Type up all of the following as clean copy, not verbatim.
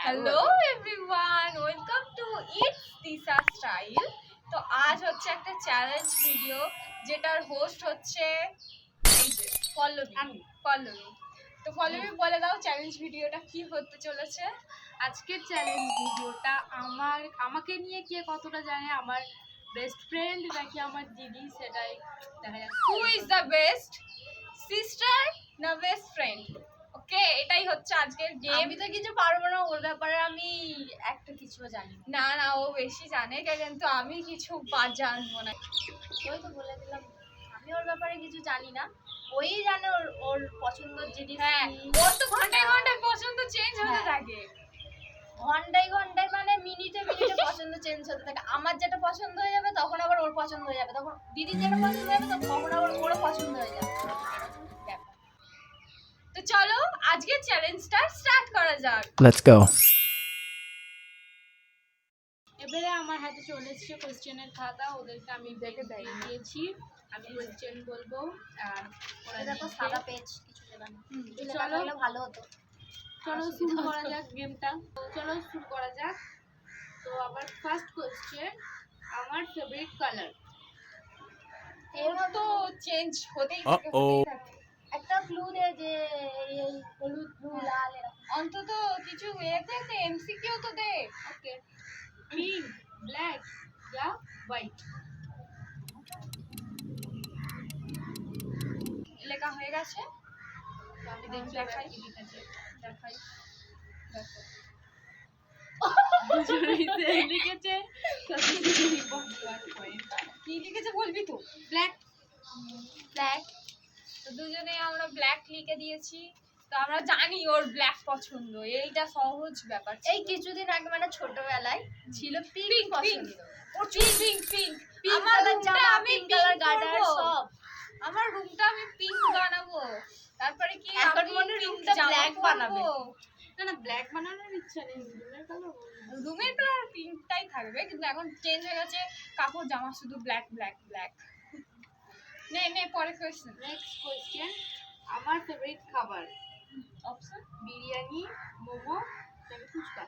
Hello everyone, welcome to it's Tisa style. তো আজ হচ্ছে একটা চ্যালেঞ্জ ভিডিও, যেটার হোস্ট হচ্ছে এই যে পল্লবী। তো পল্লবী বলে দাও চ্যালেঞ্জ ভিডিওটা কি হতে চলেছে। আজকের চ্যালেঞ্জ ভিডিওটা আমাকে নিয়ে কে কতটা জানে, আমার বেস্ট ফ্রেন্ড নাকি আমার দিদি, সেটাই দেখা যাচ্ছে। Who is the best, sister না বেস্ট ফ্রেন্ড? ওকে, এটাই হচ্ছে আজকের গেম। আমি তো কিছু পারবো না ওর ব্যাপারে, আমি একটা কিছু জানি না না, ও বেশি জানে, কিন্তু আমি কিছু জানবো না। ওই তো বলে দিলাম, আমি ওর ব্যাপারে কিছু জানি না, ওই জানে ওর ওর পছন্দের জিনিস। হ্যাঁ, ওর তো ঘন্টায় ঘন্টায় পছন্দ চেঞ্জ হতে থাকে। ঘন্টায় ঘন্টায় মানে মিনিটে মিনিটে পছন্দ চেঞ্জ হতে থাকে। আমার যেটা পছন্দ হয়ে যাবে তখন আবার ওর পছন্দ হয়ে যাবে, তখন দিদির যেটা পছন্দ হয়ে যাবে তখন আবার ওরও পছন্দ হয়ে যাবে। তো চলো আজকের চ্যালেঞ্জটা স্টার্ট করা যাক। Let's go. এবারে আমার হাতে চলে এসেছে কোশ্চেনের খাতা, ওদেরকে আমি দেখে দিয়েছি। আমি কোশ্চেন বলবো আর ওরা দেখো সাদা পেজ কিছু দেবে না। চলো ভালো হতো। চলো শুরু করা যাক গেমটা। চলো শুরু করা যাক। তো আবার ফার্স্ট কোশ্চেন, আমার ফেভারিট কালার। ওর তো চেঞ্জ হতেই থাকে। একটা ক্লু দে যে এই হলুদ ব্লু লাল এরকম। অন্তত কিছু এতে এমসিকিউ তো দে। ওকে, পিঙ্ক, ব্ল্যাক या হোয়াইট। লেখা হয়ে গেছে। তো আমি দেখি দেখাই কি লিখেছে। দেখাই দেখো। লিখেছে কি লিখেছে বলবি তো? ব্ল্যাক। ব্ল্যাক। তো দুজনে আমরা ব্ল্যাক লিখে দিয়েছি। তো আমরা জানি ওর ব্ল্যাক পছন্দ, এইটা সহজ ব্যাপার। এই কিছুদিন আগে মানে ছোটবেলায় ছিল পিঙ্ক পছন্দ। প্রচুর পিঙ্ক পিঙ্ক। আমার রুমটা আমি কালার গার্ডার সব। আমার রুমটা আমি পিঙ্ক বানাবো। তারপরে কি এখন আমি মনে রুমটা ব্ল্যাক বানাবে। না না, ব্ল্যাক বানানোর ইচ্ছা নেই, রুমের কালার রুমের কালার পিঙ্কটাই থাকবে, কিন্তু এখন চেঞ্জ হয়ে গেছে, কাপড় জামা শুধু ব্ল্যাক ব্ল্যাক ব্ল্যাক। নে নে পরে কোশ্চেন। নেক্সট কোশ্চেন, আমার ফেভারিট খাবার। অপশন বিরিয়ানি, মোমো, নাকি ফুচকা।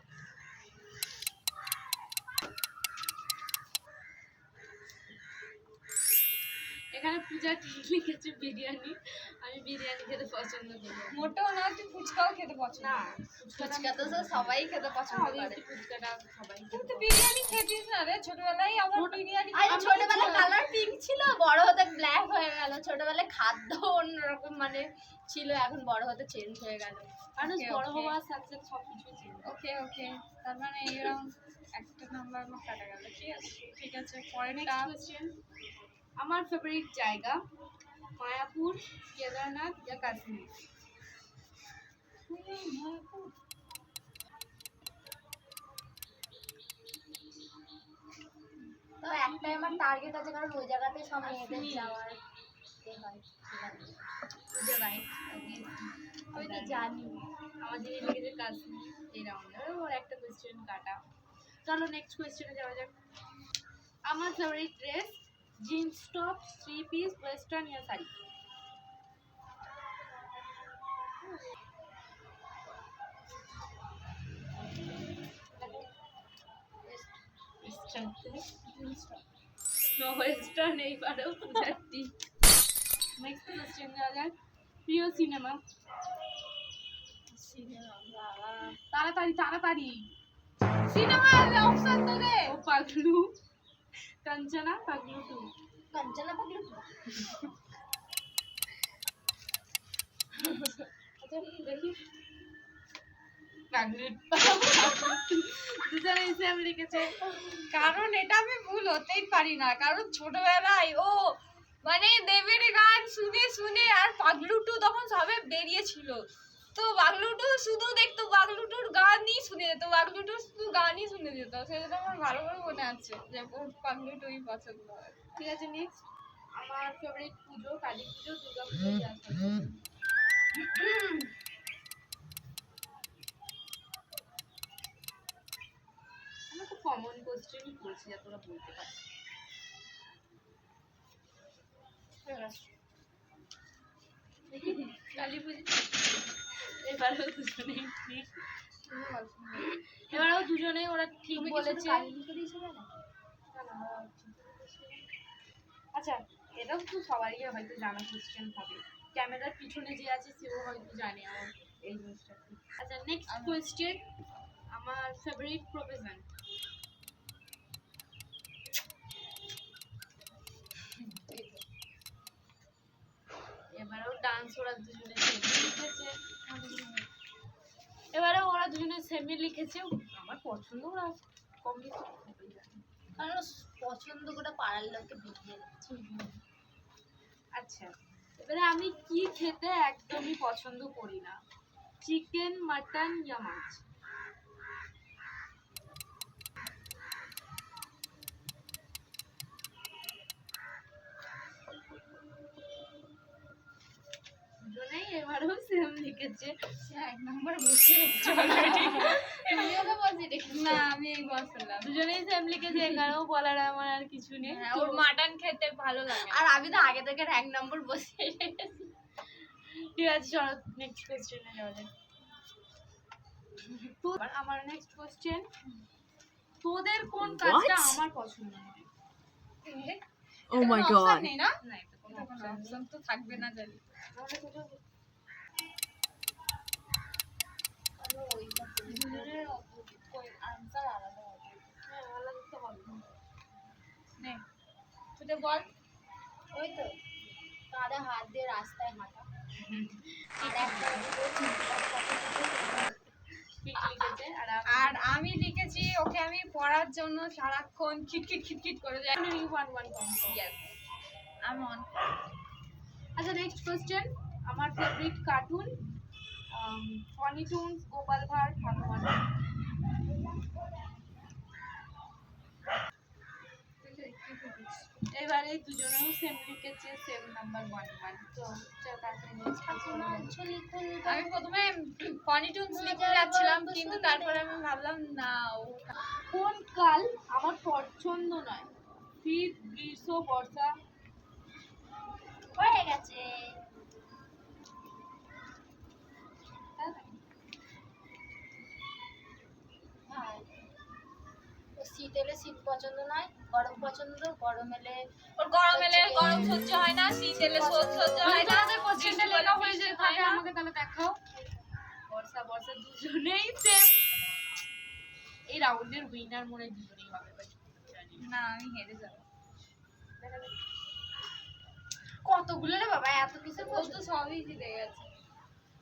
এখানে পূজা ঠিক লিখেছে বিরিয়ানি। আমি বিরিয়ানি খেতে পছন্দ করি। মোটেও না, তুই ফুচকাও খেতে পছন্দ না, ফুচকা তো সবাই খেতে পছন্দ করে। ফুচকাটা সবাই কিন্তু বিরিয়ানি খেতিস না রে ছোটবেলায়। আমার বিরিয়ানি আরে ছোটবেলায় কালার পিঙ্ক ছিল, বড় হতে ব্ল্যাক হয়ে গেল। ছোটবেলায় খাদ্য অন্যরকম মানে ছিল, এখন বড় হতে চেঞ্জ হয়ে গেল। মানুষ বড় হওয়ার সাথে সাথে সবকিছু চেঞ্জ। ওকে ওকে, তার মানে এরকম একটা নাম্বার আমার কাটা গেল। ঠিক আছে ঠিক আছে, পরে নেক্সট কোশ্চেন, আমার ফেভারিট জায়গা মায়াপুর, কেদারনাথ या কাশ্মীর। তো একটাই আমার টার্গেট আছে, কারণ ওই জায়গাতেই সব মেয়েদের যাওয়ার জায়গায়। আমি তো জানি আমার যিনি লিখেছে কাশ্মীর, এই রাউন্ডে ওর একটা কোয়েশ্চেন কাটা। চলো নেক্সট কোয়েশ্চেনে যাওয়া যাক। আমার favourite dress jeans top, three piece, western या শাড়ি। ওয়েস্টার্ন এই পারো পূজাটি। নেক্সট কোয়েশ্চেন যাওয়া যাক, প্রিয় সিনেমা। তাড়াতাড়ি তাড়াতাড়ি, সিনেমা অপশন তো দে। ও পাগলু, কাঞ্চনা, পাগলু 2। কাঞ্চনা পাগলু 2। দেখি দুজনে সেম লিখেছে। কারণ এটা আমি ভুল হতেই পারি না, কারণ ছোটবেলায় ও মানে দেবের গান শুনে শুনে, আর পাগলু 2 তখন সবে বেরিয়েছিল, তো পাগলু 2 শুধু দেখতো, পাগলু 2 গানই শুনে যেত, পাগলু 2 শুধু গানই শুনে যেত। সেজন্য আমার ভালো করে মনে আছে যে ওর পাগলু 2ই পছন্দ হয়। ঠিক আছে নেক্সট, আমার ফেভারিট পুজো কালী পুজো, দুর্গা পুজো, আমরা তো কমন কোশ্চেনই করছি যা তোরা বলতে পারছিস। কালী পুজো এবারেও দুজনেই ঠিক এবারেও দুজনেই ওরা ঠিক বলেছে আচ্ছা এটাও তো সবারই হয়তো জানা কোশ্চেন হবে ক্যামেরার পিছনে যে আছে সেও হয়তো জানে আমার এই জিনিসটা আচ্ছা নেক্সট কোশ্চেন আমার ফেভারিট প্রফেশন এবারেও ডান্স ওরা দুজনে সেমি লিখেছে এবারে ওরা দুজনে সেমি লিখেছে আমার পছন্দ ওরা কম বেশি হবেই জানে কারণ পছন্দ করে পাড়ার লোককে বিয়ে দিচ্ছে আচ্ছা এবারে আমি কি খেতে একদমই পছন্দ করি না চিকেন মাটন ইয়া মাছ দুজনেই এবারেও সেম লিখেছে এক নম্বর বসে অলরেডি তুমিও তো বলছি দেখি না আমি এই বসলাম দুজনেই সেম লিখেছে এখানেও বলার আমার আর কিছু নেই ওর মাটন খেতে ভালো লাগে আর আমি তো আগে থেকে এক নম্বর বসে ঠিক আছে চলো নেক্সট কোশ্চেনে যাওয়া যাক তো আমার নেক্সট কোশ্চেন তোদের কোন কাজটা আমার পছন্দ নয় Oh my god. নেই না না এটা কোনো কোনো option নেই। অপশন তো থাকবে না জানি তাহলে দুজন দুজনের আনসার আলাদা হবে হ্যাঁ আলাদা তো হবে নে তুই বল ওই তো কাঁধে হাত দিয়ে রাস্তায় হাঁটা আর একটা ঠিক লিখেছে আর আর আমি লিখেছি ওকে আমি পড়ার জন্য সারাক্ষণ খিটখিট খিটখিট করে যাই আমি 1 কম ইয়েস আমি অন আচ্ছা নেক্সট কোশ্চেন আমার favourite cartoon Fani toons Gopal Bhar Hanuman এবারে দুজনেও সেম লিখেছে সেম নাম্বার 1 তো তারপরে নেক্সট আমি প্রথমে ফনি টুনস লিখতে যাচ্ছিলাম কিন্তু তারপরে আমি ভাবলাম না কোন কাল আমার পছন্দ নয় শীত গ্রীষ্ম বর্ষা হয়ে গেছে শীত এলে শীত পছন্দ নয় গরম পছন্দ গরম এলে ওর গরম এলে গরম সহ্য হয় না শীত এলে সহ্য হয় না তোমাদের কোশ্চেনটা লেখা হয়ে যায় থাকে আমাকে তাহলে দেখাও বর্ষা বর্ষা দুজনেই সেম এই রাউন্ডের উইনার মনে হয় দুজনেই হবে but জানি না। না আমি হেরে যাব কতগুলো রে বাবা এত কিছু ও তো সবই জিতে গেছে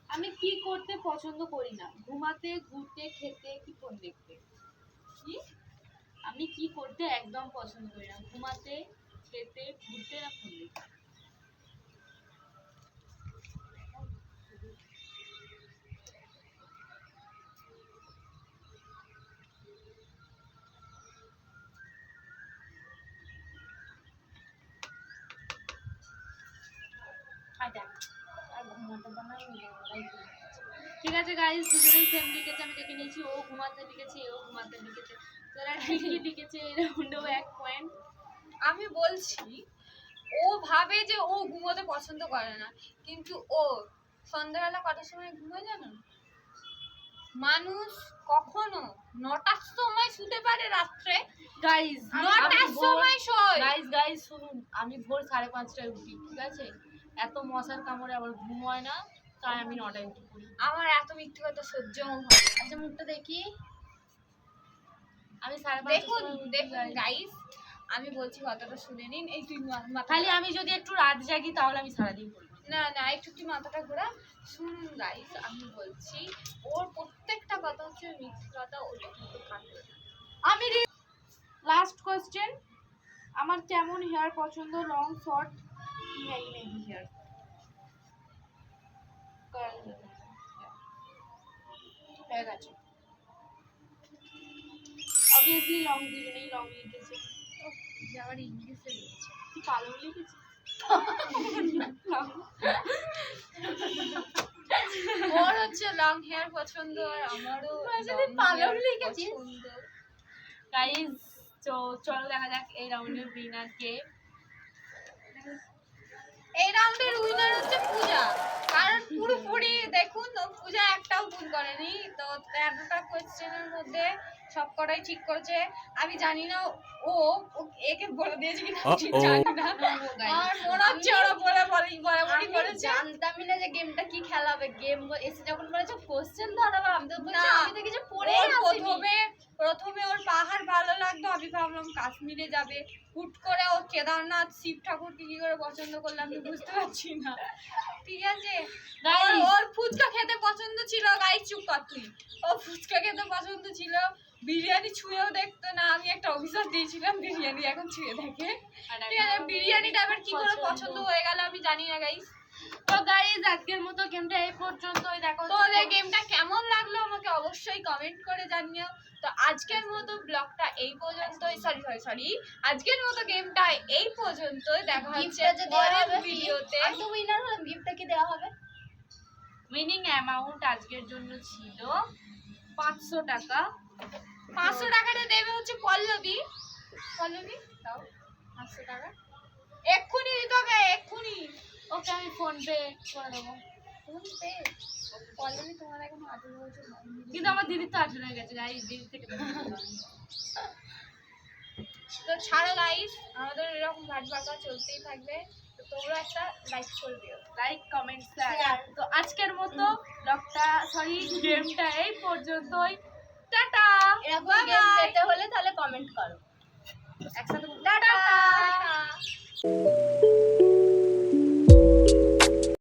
আমি কি করতে পছন্দ করি না ঘুমাতে ঘুরতে খেতে কি ফোন দেখতে কি আমি কি করতে একদম পছন্দ করি না ঘুমাতে খেতে ঘুরতে না ফোন দেখতে আর দেখ আর ঘুমাতে বানাই ঠিক আছে গাইস দুজনেই সেম লিখেছে আমি দেখে নিয়েছি ও ঘুমাতে লিখেছে ও ঘুমাতে লিখেছে তোরা ঠিকই লিখেছে এই রাউন্ডেও 1 পয়েন্ট আমি বলছি ও ভাবে যে ও ঘুমোতে পছন্দ করে না কিন্তু ও সন্ধ্যাবেলা কটার সময় ঘুমোয় জানো মানুষ কখনো 9টার সময় শুতে পারে রাত্রে গাইস 9টার সময় শোয় গাইস শুনুন আমি ভোর 5:30টায় উঠি ঠিক আছে এত মশার কামড়ে আবার ঘুম হয় না তাই আমি 9টায় উঠি আমার এত মিথ্যে কথা সহ্যও হয় না। আচ্ছা মুখটা দেখি আমি 5:30 দেখুন দেখুন গাইস আমি বলছি কথাটা শুনে নিন এই তুই মাথা খালি আমি যদি একটু রাত জাগি তাহলে আমি সারাদিন করবো না না একটু কি মাথাটা ঘোরা শুনুন গাইস আমি বলছি ওর প্রত্যেকটা কথা হচ্ছে মিথ্যে কথা ওটা কিন্তু কাটবে না। আমি লাস্ট কোশ্চেন আমার কেমন হেয়ার পছন্দ লং শর্ট কি ম্যাগি হেয়ার হয়ে গেছে অবভিয়াসলি লং দুজনেই লং লিখেছে যে আবার ইংলিশে লিখেছে কি কালো লিখেছে ওর হচ্ছে লং হেয়ার পছন্দ আর আমারও আসলে long পালক hair লিখেছিস? পছন্দ। গাইস তো চলো দেখা যাক এই রাউন্ডের উইনার কে এই রাউন্ডের উইনার হচ্ছে পূজা কারণ পুরো এতটা কোয়েশ্চেনের মধ্যে সবকটাই ঠিক করেছে। আমি জানি না ও একে বলে দিয়েছে কিনা ঠিক জানি না, আর মনে হচ্ছে ওরা বলে করেছে। জানতামই না যে গেমটা কি খেলা হবে। গেম এসে যখন বলেছে কোশ্চেন ধরাবো, আমি তো বলছি আমি তো কিছু পড়ে প্রথমে ওর পাহাড় ভালো লাগতো, আমি ভাবলাম কাশ্মীরে যাবে, হুট করে ও কেদারনাথ শিব ঠাকুরকে কি করে পছন্দ করলাম আমি বুঝতে পারছি না। ঠিক আছে, ওর ফুচকা খেতে পছন্দ ছিল, গাইস চুপ কর তুই। ও ফুচকা খেতে পছন্দ ছিল, বিরিয়ানি ছুঁয়েও দেখতো না। আমি একটা অভিশাপ দিয়েছিলাম বিরিয়ানি এখন ছুঁয়ে দেখে। ঠিক আছে, বিরিয়ানিটা আবার কি করে পছন্দ হয়ে গেল আমি জানি না গাইস। তো গাইস আজকের মতো গেমটা এই পর্যন্তই। দেখো তোমাদের গেমটা কেমন লাগলো আমাকে অবশ্যই কমেন্ট করে জানিও। তো আজকের মতো ব্লগটা এই পর্যন্তই, সরি আজকের মতো গেমটা এই পর্যন্তই। দেখা হচ্ছে পরের ভিডিওতে। আমি তো উইনার হলাম, গিফটটা কি দেওয়া হবে? উইনিং অ্যামাউন্ট আজকের জন্য ছিল 500 টাকা। 500 টাকাটা দেবে হচ্ছে পল্লবী দাও 500 টাকা এক্ষুনি দিতে হবে, এক্ষুনি। ওকে আমি ফোন পে করে দেবো। পল্লবী তোমার এখন 18 বছর হয়নি। কিন্তু আমার দিদি তো 18 হয়ে গেছে গাইস, দিদি থেকে তো ছাড়ো গাইস, আমাদের এরকম ভাট ভাটা চলতেই থাকবে। তো তোমরা একটা লাইক করে দিও, লাইক কমেন্ট শেয়ার। তো আজকের মতো গেমটা এই পর্যন্তই। টাটা। এরকম গেম পেতে হলে তাহলে কমেন্ট করো। একসাথে টাটা।